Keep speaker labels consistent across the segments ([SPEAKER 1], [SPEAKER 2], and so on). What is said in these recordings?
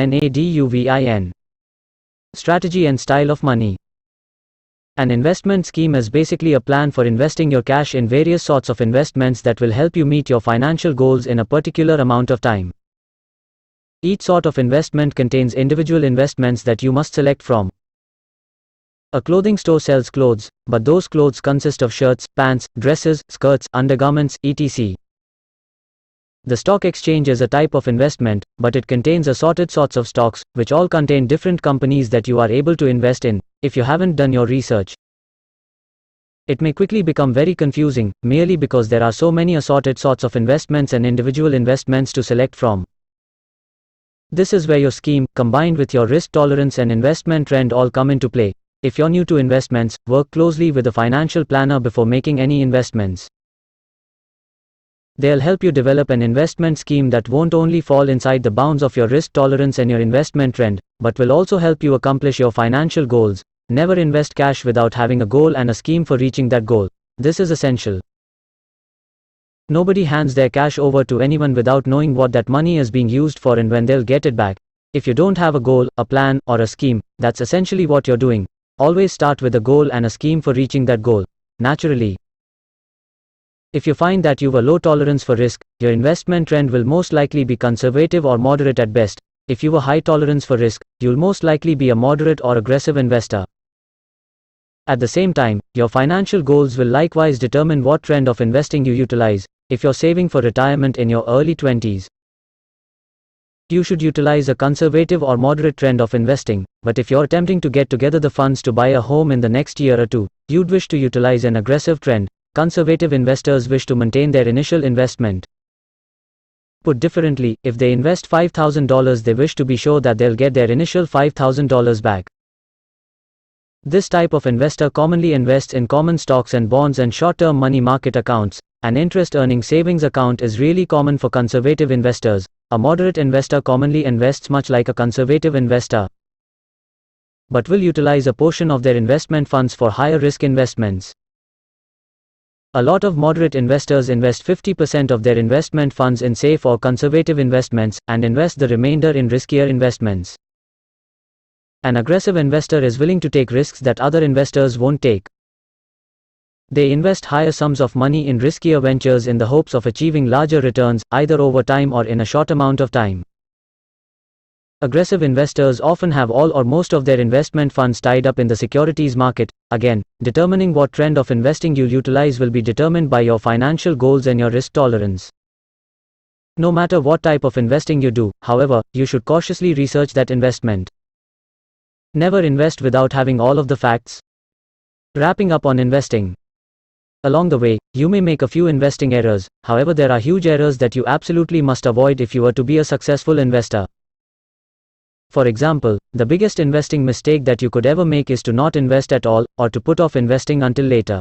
[SPEAKER 1] Investment. Strategy and style of money. An investment scheme is basically a plan for investing your cash in various sorts of investments that will help you meet your financial goals in a particular amount of time. Each sort of investment contains individual investments that you must select from. A clothing store sells clothes, but those clothes consist of shirts, pants, dresses, skirts, undergarments, etc. The stock exchange is a type of investment, but it contains assorted sorts of stocks, which all contain different companies that you are able to invest in, if you haven't done your research. It may quickly become very confusing, merely because there are so many assorted sorts of investments and individual investments to select from. This is where your scheme, combined with your risk tolerance and investment trend all come into play. If you're new to investments, work closely with a financial planner before making any investments. They'll help you develop an investment scheme that won't only fall inside the bounds of your risk tolerance and your investment trend, but will also help you accomplish your financial goals. Never invest cash without having a goal and a scheme for reaching that goal. This is essential. Nobody hands their cash over to anyone without knowing what that money is being used for and when they'll get it back. If you don't have a goal, a plan, or a scheme, that's essentially what you're doing. Always start with a goal and a scheme for reaching that goal. Naturally. If you find that you've a low tolerance for risk, your investment trend will most likely be conservative or moderate at best. If you've a high tolerance for risk, you'll most likely be a moderate or aggressive investor. At the same time, your financial goals will likewise determine what trend of investing you utilize. If you're saving for retirement in your early 20s, you should utilize a conservative or moderate trend of investing, but if you're attempting to get together the funds to buy a home in the next year or two, you'd wish to utilize an aggressive trend. Conservative investors wish to maintain their initial investment. Put differently, if they invest $5,000, they wish to be sure that they'll get their initial $5,000 back. This type of investor commonly invests in common stocks and bonds and short-term money market accounts. An interest-earning savings account is really common for conservative investors. A moderate investor commonly invests much like a conservative investor, but will utilize a portion of their investment funds for higher risk investments. A lot of moderate investors invest 50% of their investment funds in safe or conservative investments, and invest the remainder in riskier investments. An aggressive investor is willing to take risks that other investors won't take. They invest higher sums of money in riskier ventures in the hopes of achieving larger returns, either over time or in a short amount of time. Aggressive investors often have all or most of their investment funds tied up in the securities market. Again, determining what trend of investing you'll utilize will be determined by your financial goals and your risk tolerance. No matter what type of investing you do, however, you should cautiously research that investment. Never invest without having all of the facts. Wrapping up on investing. Along the way, you may make a few investing errors, however there are huge errors that you absolutely must avoid if you are to be a successful investor. For example, the biggest investing mistake that you could ever make is to not invest at all, or to put off investing until later.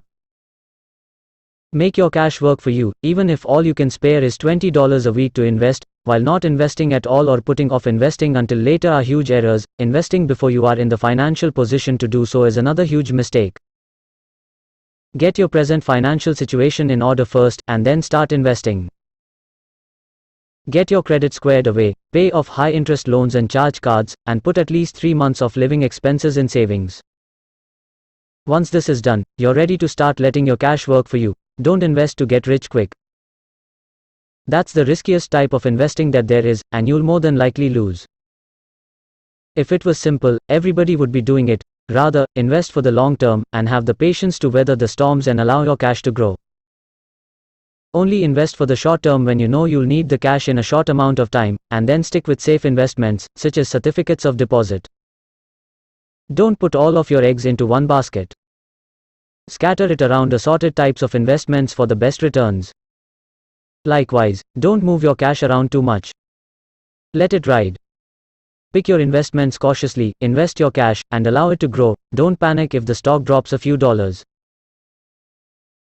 [SPEAKER 1] Make your cash work for you, even if all you can spare is $20 a week to invest, while not investing at all or putting off investing until later are huge errors. Investing before you are in the financial position to do so is another huge mistake. Get your present financial situation in order first, and then start investing. Get your credit squared away, pay off high-interest loans and charge cards, and put at least 3 months of living expenses in savings. Once this is done, you're ready to start letting your cash work for you. Don't invest to get rich quick. That's the riskiest type of investing that there is, and you'll more than likely lose. If it was simple, everybody would be doing it. Rather, invest for the long term, and have the patience to weather the storms and allow your cash to grow. Only invest for the short term when you know you'll need the cash in a short amount of time, and then stick with safe investments, such as certificates of deposit. Don't put all of your eggs into one basket. Scatter it around assorted types of investments for the best returns. Likewise, don't move your cash around too much. Let it ride. Pick your investments cautiously, invest your cash, and allow it to grow. Don't panic if the stock drops a few dollars.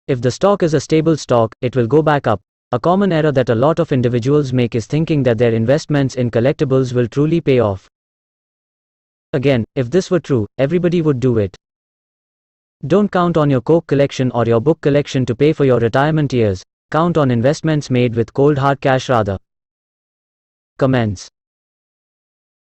[SPEAKER 1] If the stock is a stable stock, it will go back up. A common error that a lot of individuals make is thinking that their investments in collectibles will truly pay off. Again, if this were true, everybody would do it. Don't count on your Coke collection or your book collection to pay for your retirement years. Count on investments made with cold hard cash rather. Comments.